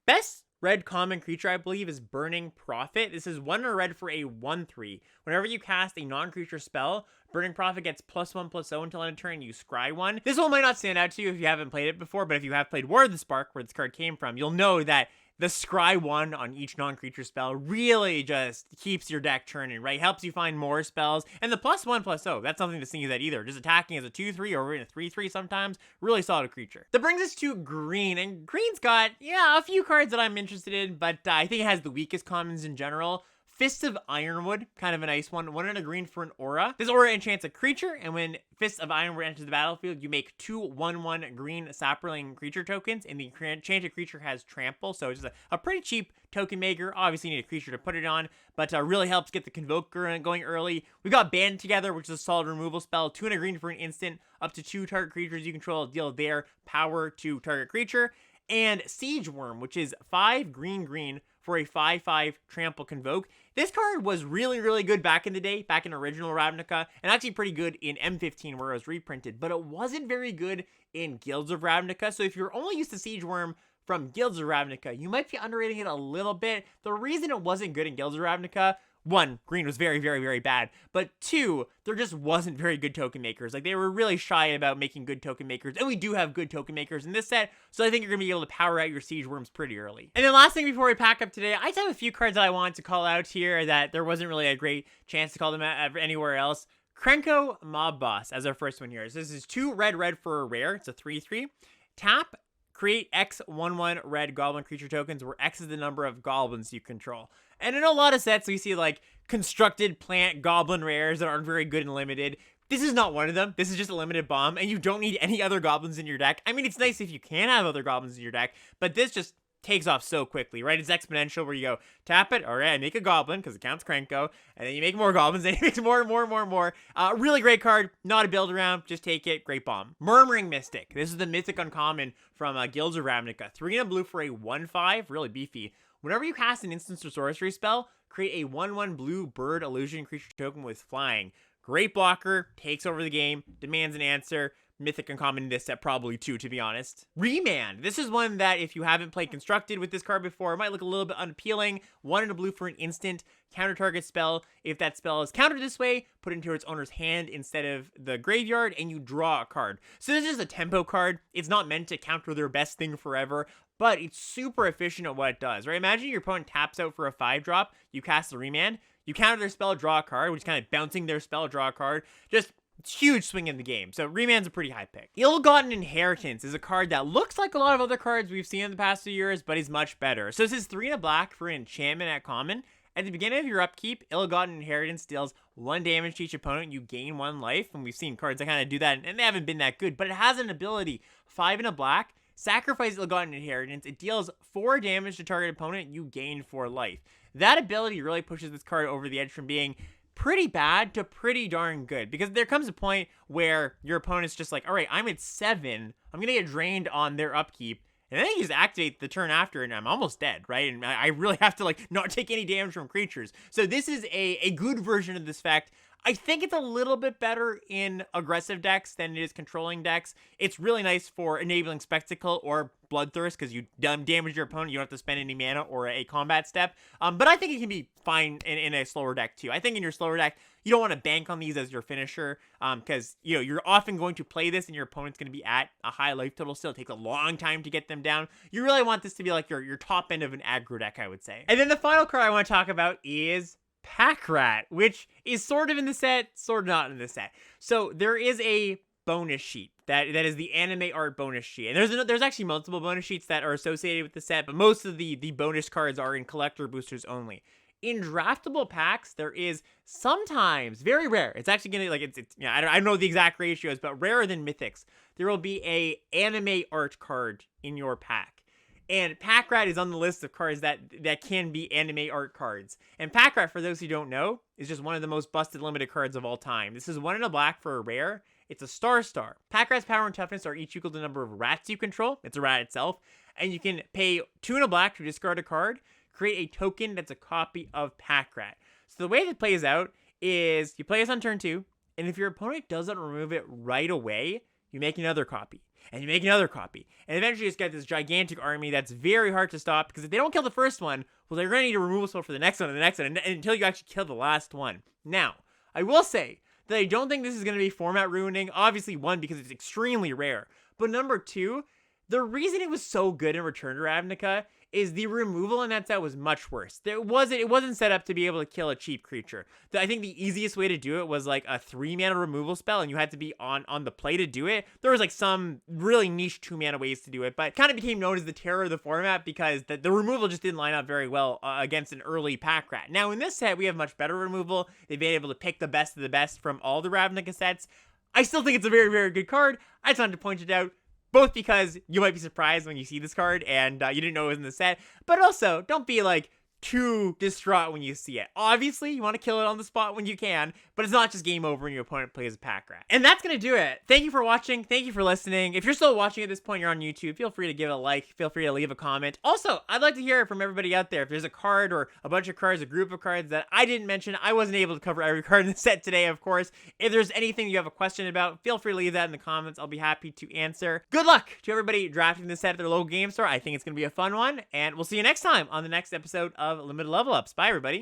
Best red common creature, I believe, is Burning Prophet. This is 1 red for a 1/3. Whenever you cast a non-creature spell, Burning Prophet gets +1/+0 until end of turn, you scry 1. This one might not stand out to you if you haven't played it before, but if you have played War of the Spark, where this card came from, you'll know that the scry 1 on each non-creature spell really just keeps your deck churning, right? Helps you find more spells. And the +1/+0, that's something to sneeze at either. Just attacking as a 2/3 or even a 3/3 sometimes. Really solid creature. That brings us to green. And green's got, yeah, a few cards that I'm interested in, but I think it has the weakest commons in general. Fists of Ironwood, kind of a nice one. 1 and a green for an aura. This aura enchants a creature, and when Fists of Ironwood enters the battlefield, you make 2 1/1 green Saproling creature tokens, and the enchanted creature has trample, so it's just a pretty cheap token maker. Obviously, you need a creature to put it on, but really helps get the Convoker going early. We got Band Together, which is a solid removal spell. 2 and a green for an instant. Up to 2 target creatures you control deal their power to target creature. And Siege Worm, which is 5 green for a 5/5 trample convoke. This card was really, really good back in the day, back in original Ravnica, and actually pretty good in M15 where it was reprinted, but it wasn't very good in Guilds of Ravnica. So if you're only used to Siege Worm from Guilds of Ravnica, you might be underrating it a little bit. The reason it wasn't good in Guilds of Ravnica, 1, green was very, very, very bad, but 2, there just wasn't very good token makers. Like, they were really shy about making good token makers, and we do have good token makers in this set, so I think you're going to be able to power out your Siege Worms pretty early. And then last thing before we pack up today, I just have a few cards that I wanted to call out here that there wasn't really a great chance to call them out anywhere else. Krenko Mob Boss as our first one here. So this is 2 red for a rare. It's a 3/3. Tap, create X 1/1 red goblin creature tokens, where X is the number of goblins you control. And in a lot of sets, we see like constructed plant goblin rares that aren't very good and limited. This is not one of them. This is just a limited bomb, and you don't need any other goblins in your deck. I mean, it's nice if you can have other goblins in your deck, but this just takes off so quickly, right? It's exponential where you go, tap it, all right, I make a goblin, because it counts Krenko, and then you make more goblins, and it makes more and more and more and more. Really great card, not a build around, just take it, great bomb. Murmuring Mystic. This is the Mythic Uncommon from Guilds of Ravnica. 3 and a blue for a 1/5, really beefy. Whenever you cast an instance or sorcery spell, create a 1/1 blue bird illusion creature token with flying. Great blocker, takes over the game, demands an answer. Mythic Uncommon in this set probably too, to be honest. Remand. This is one that if you haven't played Constructed with this card before, it might look a little bit unappealing. 1 and a blue for an instant. Counter target spell. If that spell is countered this way, put it into its owner's hand instead of the graveyard, and you draw a card. So this is a tempo card. It's not meant to counter their best thing forever, but it's super efficient at what it does, right? Imagine your opponent taps out for a 5-drop, you cast the Remand, you counter their spell, draw a card, which is kind of bouncing their spell, draw a card. Just huge swing in the game. So Remand's a pretty high pick. Ill-Gotten Inheritance is a card that looks like a lot of other cards we've seen in the past few years, but is much better. So this is 3 and a black for an enchantment at common. At the beginning of your upkeep, Ill-Gotten Inheritance deals 1 damage to each opponent. You gain 1 life, and we've seen cards that kind of do that, and they haven't been that good, but it has an ability. 5 and a black, sacrifice Ill-Gotten Inheritance. It deals 4 damage to target opponent. You gain 4 life. That ability really pushes this card over the edge from being pretty bad to pretty darn good, because there comes a point where your opponent's just like, all right, I'm at 7, I'm gonna get drained on their upkeep, and then you just activate the turn after and I'm almost dead, right? And I really have to like not take any damage from creatures. So this is a good version of this effect. I think it's a little bit better in aggressive decks than it is controlling decks. It's really nice for enabling Spectacle or Bloodthirst, because you damage your opponent, you don't have to spend any mana or a combat step. But I think it can be fine in a slower deck too. I think in your slower deck, you don't want to bank on these as your finisher, because you're often going to play this and your opponent's going to be at a high life total still. It takes a long time to get them down. You really want this to be like your top end of an aggro deck, I would say. And then the final card I want to talk about is Pack Rat, which is sort of in the set, sort of not in the set. So there is a bonus sheet that is the anime art bonus sheet, and there's actually multiple bonus sheets that are associated with the set, but most of the bonus cards are in collector boosters only. In draftable packs, there is sometimes, very rare, it's actually gonna like it's I don't know the exact ratios, but rarer than mythics, there will be a anime art card in your pack. And Pack Rat is on the list of cards that can be anime art cards. And Pack Rat, for those who don't know, is just one of the most busted limited cards of all time. This is 1 in a black for a rare. It's a star. Pack Rat's power and toughness are each equal to the number of rats you control. It's a rat itself. And you can pay 2 in a black to discard a card, create a token that's a copy of Pack Rat. So the way that plays out is you play this on turn 2, and if your opponent doesn't remove it right away, you make another copy. And you make another copy. And eventually you just get this gigantic army that's very hard to stop, because if they don't kill the first one, well, they're going to need a removal spell for the next one and the next one, and until you actually kill the last one. Now, I will say that I don't think this is going to be format ruining. Obviously, 1, because it's extremely rare. But number 2, the reason it was so good in Return to Ravnica is the removal in that set was much worse. It wasn't set up to be able to kill a cheap creature. I think the easiest way to do it was like a 3-mana removal spell, and you had to be on the play to do it. There was like some really niche 2-mana ways to do it, but it kind of became known as the terror of the format because the removal just didn't line up very well against an early Pack Rat. Now in this set, we have much better removal. They've been able to pick the best of the best from all the Ravnica sets. I still think it's a very, very good card. I just wanted to point it out. Both because you might be surprised when you see this card and you didn't know it was in the set, but also don't be like too distraught when you see it. Obviously, you want to kill it on the spot when you can, but it's not just game over when your opponent plays a Pack Rat. And that's going to do it. Thank you for watching. Thank you for listening. If you're still watching at this point, you're on YouTube, feel free to give it a like. Feel free to leave a comment. Also, I'd like to hear from everybody out there. If there's a card or a bunch of cards, a group of cards that I didn't mention, I wasn't able to cover every card in the set today, of course. If there's anything you have a question about, feel free to leave that in the comments. I'll be happy to answer. Good luck to everybody drafting this set at their local game store. I think it's going to be a fun one, and we'll see you next time on the next episode of Limited Level Ups. Bye, everybody.